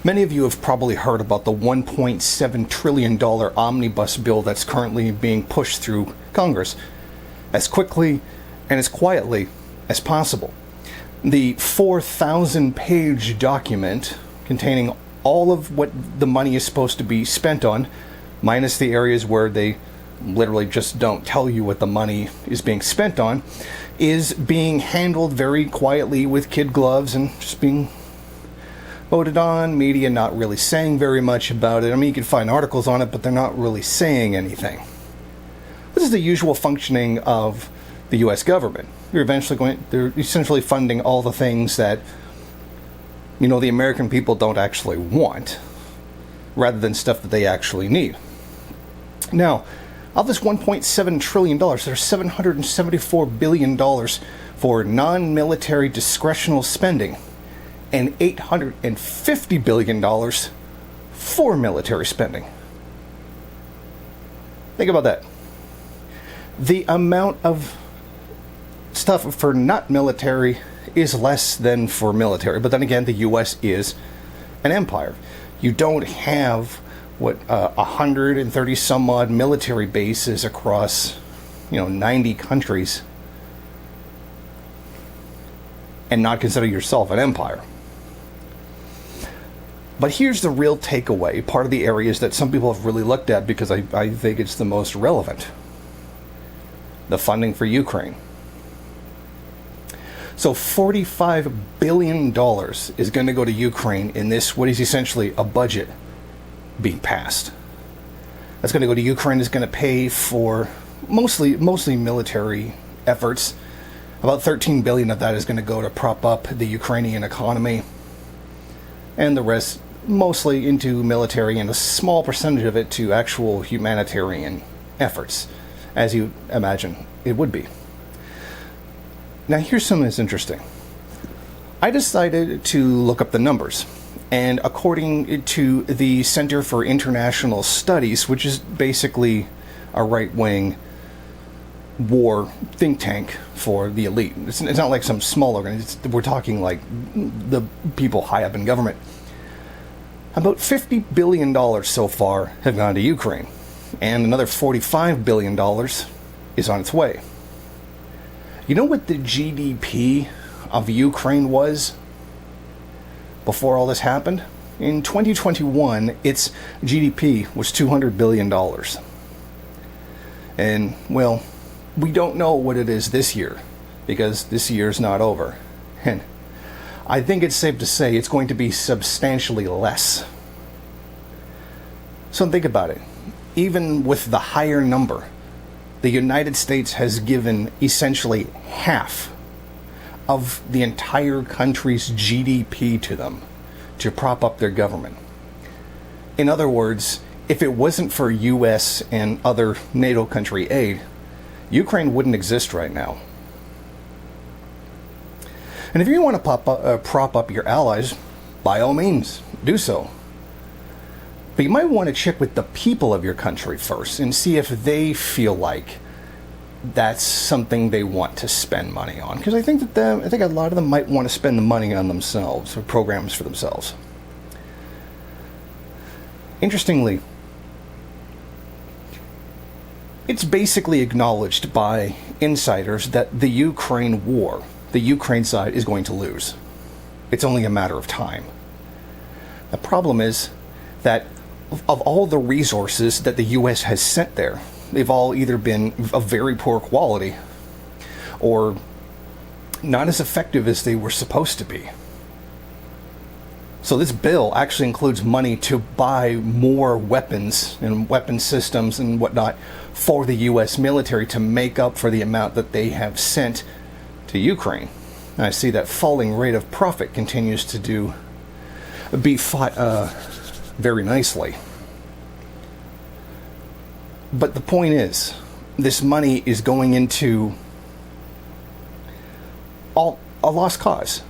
Many of you have probably heard about the $1.7 trillion omnibus bill that's currently being pushed through Congress as quickly and as quietly as possible. The 4,000-page document containing all of what the money is supposed to be spent on, minus the areas where they literally just don't tell you what the money is being spent on, is being handled very quietly with kid gloves and just being voted on. Media not really saying very much about it. I mean, you can find articles on it, but they're not really saying anything. This is the usual functioning of the U.S. government. They're essentially funding all the things that, the American people don't actually want, rather than stuff that they actually need. Now, of this $1.7 trillion, there's $774 billion for non-military discretional spending and $850 billion for military spending. Think about that. The amount of stuff for not military is less than for military. But then again, the U.S. is an empire. You don't have 130 some odd military bases across 90 countries and not consider yourself an empire. But here's the real takeaway, part of the areas that some people have really looked at because I think it's the most relevant. The funding for Ukraine. So $45 billion is going to go to Ukraine in this, what is essentially a budget being passed. That's going to go to Ukraine, is going to pay for mostly military efforts. About $13 billion of that is going to go to prop up the Ukrainian economy. And the rest mostly into military, and a small percentage of it to actual humanitarian efforts, as you imagine it would be. Now, here's something that's interesting. I decided to look up the numbers, and according to the Center for International Studies, which is basically a right-wing war think tank for the elite. It's not like some small organization. We're talking like the people high up in government. About $50 billion so far have gone to Ukraine, and another $45 billion is on its way. You know what the GDP of Ukraine was before all this happened? In 2021, its GDP was $200 billion. And, well, we don't know what it is this year, because this year's not over. And I think it's safe to say it's going to be substantially less. So think about it. Even with the higher number, the United States has given essentially half of the entire country's GDP to them to prop up their government. In other words, if it wasn't for U.S. and other NATO country aid, Ukraine wouldn't exist right now. And if you want to prop up your allies, by all means, do so. But you might want to check with the people of your country first and see if they feel like that's something they want to spend money on. Because I think a lot of them might want to spend the money on themselves, or programs for themselves. Interestingly, it's basically acknowledged by insiders that the Ukraine war, the Ukraine side is going to lose. It's only a matter of time. The problem is that of all the resources that the U.S. has sent there, they've all either been of very poor quality or not as effective as they were supposed to be. So this bill actually includes money to buy more weapons and weapon systems and whatnot for the U.S. military to make up for the amount that they have sent to Ukraine. And I see that falling rate of profit continues to be fought very nicely. But the point is, this money is going into a lost cause.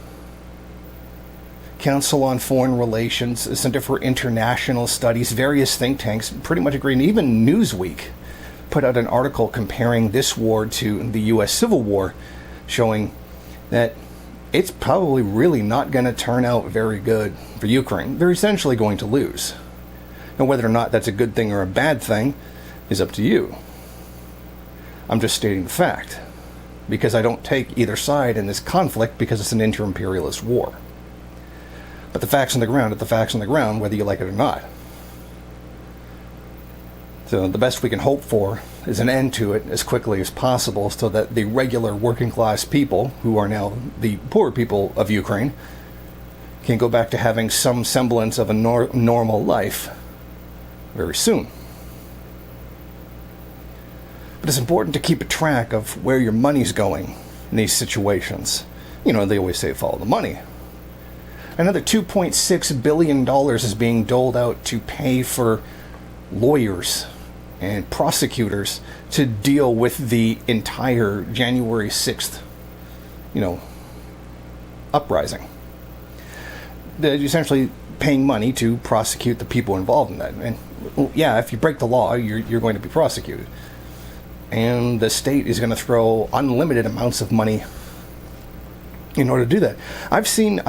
Council on Foreign Relations, the Center for International Studies, various think tanks pretty much agree, and even Newsweek put out an article comparing this war to the U.S. Civil War, showing that it's probably really not going to turn out very good for Ukraine. They're essentially going to lose. Now, whether or not that's a good thing or a bad thing is up to you. I'm just stating the fact, because I don't take either side in this conflict because it's an inter-imperialist war. But the facts on the ground are the facts on the ground, whether you like it or not. So the best we can hope for is an end to it as quickly as possible so that the regular working class people, who are now the poor people of Ukraine, can go back to having some semblance of a normal life very soon. But it's important to keep a track of where your money's going in these situations. You know, they always say follow the money. Another $2.6 billion is being doled out to pay for lawyers and prosecutors to deal with the entire January 6th, uprising. They're essentially paying money to prosecute the people involved in that. And yeah, if you break the law, you're going to be prosecuted. And the state is going to throw unlimited amounts of money in order to do that. I've seen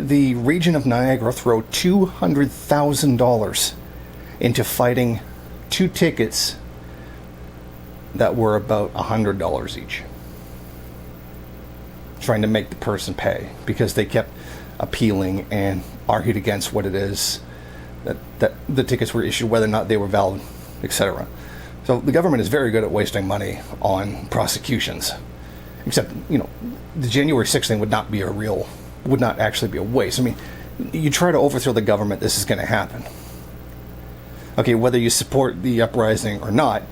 the region of Niagara throw $200,000 into fighting 2 tickets that were about $100 each, trying to make the person pay because they kept appealing and argued against what it is that the tickets were issued, whether or not they were valid, etc. So the government is very good at wasting money on prosecutions. Except, the January 6th thing would not actually be a waste. I mean, you try to overthrow the government, this is going to happen. Okay, whether you support the uprising or not,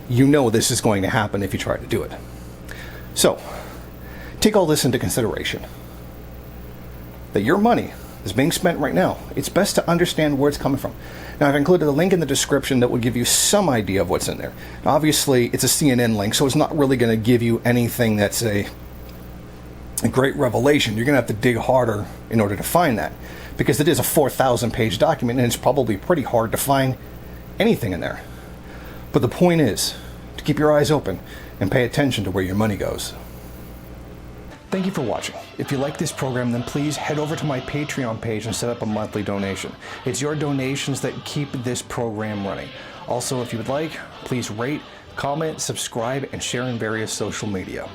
this is going to happen if you try to do it. So, take all this into consideration. That your money is being spent right now. It's best to understand where it's coming from. Now, I've included a link in the description that will give you some idea of what's in there. Now, obviously, it's a CNN link, so it's not really going to give you anything that's a great revelation. You're going to have to dig harder in order to find that, because it is a 4,000-page document, and it's probably pretty hard to find anything in there. But the point is to keep your eyes open and pay attention to where your money goes. Thank you for watching. If you like this program, then please head over to my Patreon page and set up a monthly donation. It's your donations that keep this program running. Also, if you would like, please rate, comment, subscribe, and share in various social media.